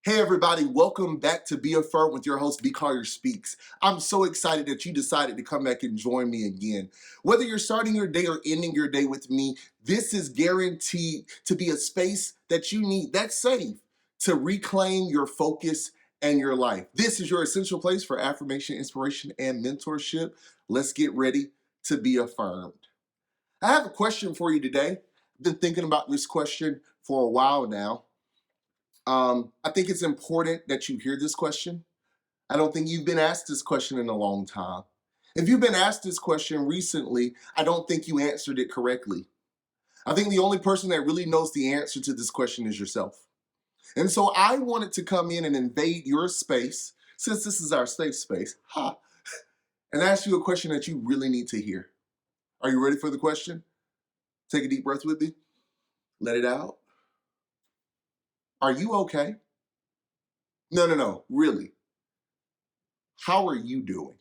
Hey everybody, welcome back to Be Affirmed with your host, B. Collier Speaks. I'm so excited that you decided to come back and join me again. Whether you're starting your day or ending your day with me, this is guaranteed to be a space that you need that's safe to reclaim your focus and your life. This is your essential place for affirmation, inspiration, and mentorship. Let's get ready to be affirmed. I have a question for you today. I've been thinking about this question for a while now. I think it's important that you hear this question. I don't think you've been asked this question in a long time. If you've been asked this question recently, I don't think you answered it correctly. I think the only person that really knows the answer to this question is yourself. And so I wanted to come in and invade your space, since this is our safe space, and ask you a question that you really need to hear. Are you ready for the question? Take a deep breath with me. Let it out. Are you okay? No, really. How are you doing?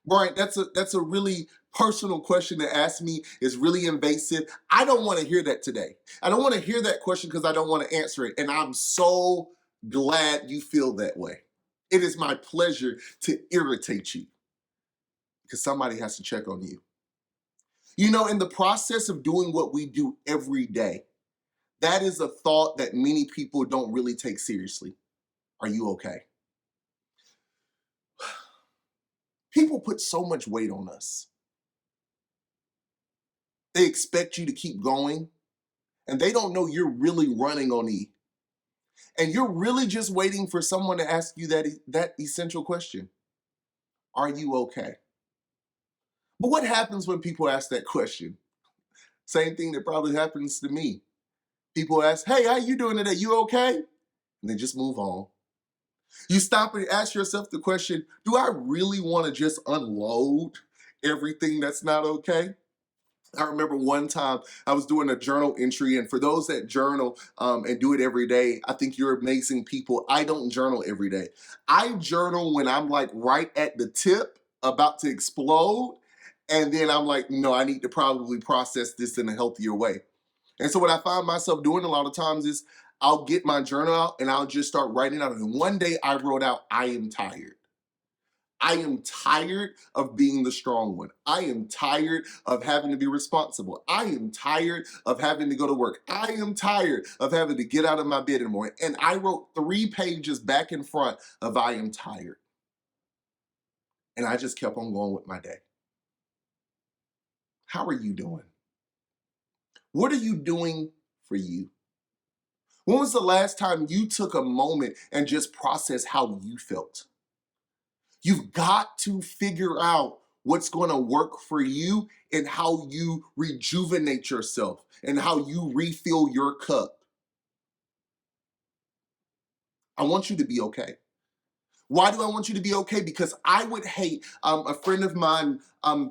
Brian, that's a really personal question to ask me. It's really invasive. I don't want to hear that today. I don't want to hear that question because I don't want to answer it. And I'm so glad you feel that way. It is my pleasure to irritate you because somebody has to check on you. You know, in the process of doing what we do every day, that is a thought that many people don't really take seriously. Are you okay? People put so much weight on us. They expect you to keep going, and they don't know you're really running on E. And you're really just waiting for someone to ask you that essential question. Are you okay? But what happens when people ask that question? Same thing that probably happens to me. People ask, hey, how you doing today? You okay? And then just move on. You stop and ask yourself the question, do I really want to just unload everything that's not okay? I remember one time I was doing a journal entry, and for those that journal and do it every day, I think you're amazing people. I don't journal every day. I journal when I'm like right at the tip, about to explode, and then I'm like, no, I need to probably process this in a healthier way. And so what I find myself doing a lot of times is I'll get my journal out and I'll just start writing out. And one day I wrote out, I am tired. I am tired of being the strong one. I am tired of having to be responsible. I am tired of having to go to work. I am tired of having to get out of my bed in the morning. And I wrote 3 pages back and front of I am tired. And I just kept on going with my day. How are you doing? What are you doing for you? When was the last time you took a moment and just processed how you felt? You've got to figure out what's going to work for you and how you rejuvenate yourself and how you refill your cup. I want you to be okay. Why do I want you to be okay? Because I would hate a friend of mine,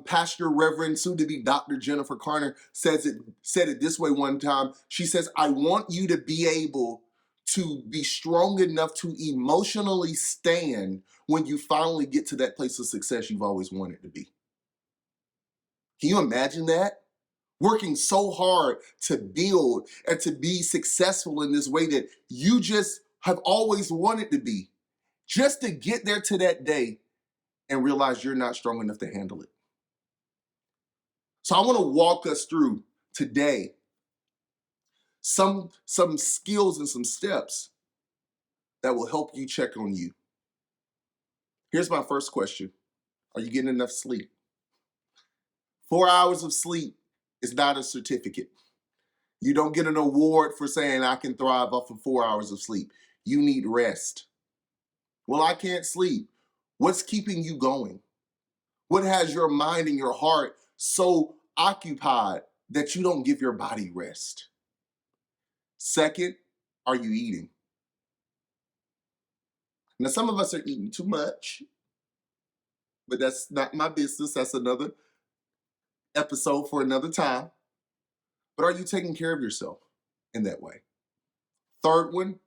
Pastor Reverend, soon to be Dr. Jennifer Carter, said it this way one time. She says, I want you to be able to be strong enough to emotionally stand when you finally get to that place of success you've always wanted to be. Can you imagine that? Working so hard to build and to be successful in this way that you just have always wanted to be, just to get there to that day and realize you're not strong enough to handle it. So I want to walk us through today some skills and some steps that will help you check on you. Here's my first question. Are you getting enough sleep? 4 hours of sleep is not a certificate. You don't get an award for saying I can thrive off of 4 hours of sleep. You need rest. Well, I can't sleep. What's keeping you going? What has your mind and your heart so occupied that you don't give your body rest? Second, are you eating? Now, some of us are eating too much, but that's not my business. That's another episode for another time. But are you taking care of yourself in that way? Third one,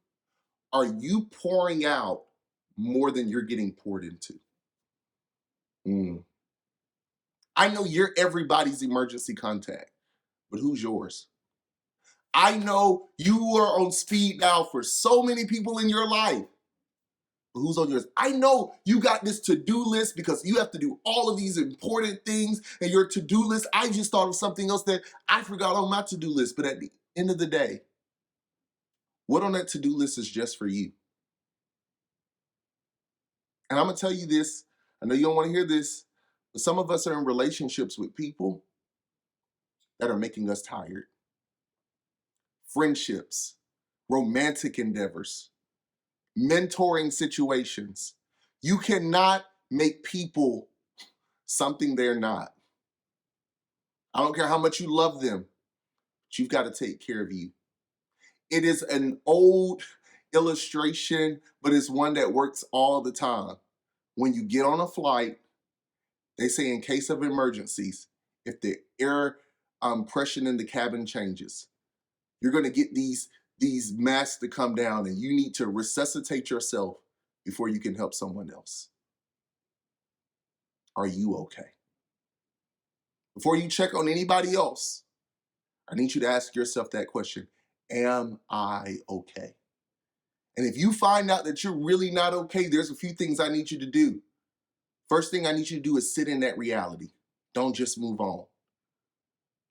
are you pouring out more than you're getting poured into? Mm. I know you're everybody's emergency contact, but who's yours? I know you are on speed dial for so many people in your life. But who's on yours? I know you got this to-do list because you have to do all of these important things and your to-do list. I just thought of something else that I forgot on my to-do list. But at the end of the day, what on that to-do list is just for you? And I'm gonna tell you this, I know you don't want to hear this, but some of us are in relationships with people that are making us tired. Friendships, romantic endeavors, mentoring situations. You cannot make people something they're not. I don't care how much you love them, but you've got to take care of you. It is an old illustration, but it's one that works all the time. When you get on a flight, they say in case of emergencies, if the air pressure in the cabin changes, you're going to get these masks to come down, and you need to resuscitate yourself before you can help someone else. Are you okay? Before you check on anybody else, I need you to ask yourself that question. Am I okay? And if you find out that you're really not okay, there's a few things I need you to do. First thing I need you to do is sit in that reality. Don't just move on.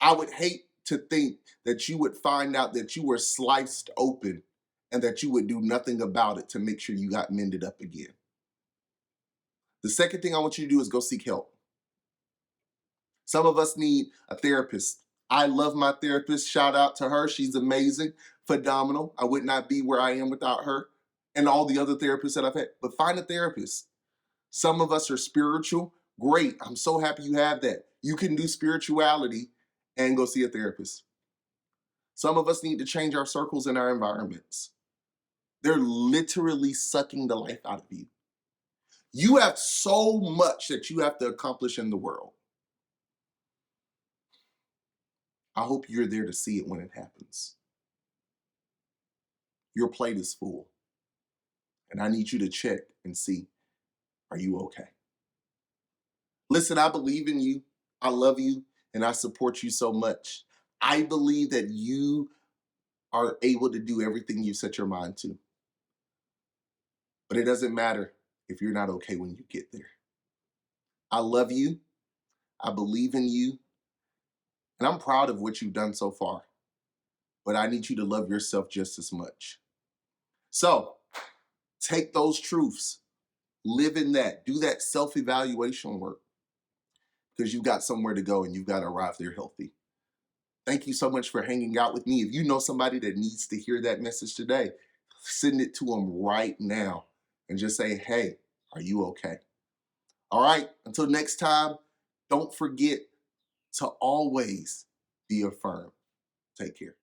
I would hate to think that you would find out that you were sliced open and that you would do nothing about it to make sure you got mended up again. The second thing I want you to do is go seek help. Some of us need a therapist. I love my therapist. Shout out to her. She's amazing, phenomenal. I would not be where I am without her and all the other therapists that I've had. But find a therapist. Some of us are spiritual. Great. I'm so happy you have that. You can do spirituality and go see a therapist. Some of us need to change our circles and our environments. They're literally sucking the life out of you. You have so much that you have to accomplish in the world. I hope you're there to see it when it happens. Your plate is full. And I need you to check and see, are you okay? Listen, I believe in you. I love you and I support you so much. I believe that you are able to do everything you set your mind to. But it doesn't matter if you're not okay when you get there. I love you. I believe in you. And I'm proud of what you've done so far. But I need you to love yourself just as much. So take those truths, live in that, do that self-evaluation work because you've got somewhere to go and you've got to arrive there healthy. Thank you so much for hanging out with me. If you know somebody that needs to hear that message today, send it to them right now and just say, hey, are you okay? All right, until next time, don't forget to always be affirmed. Take care.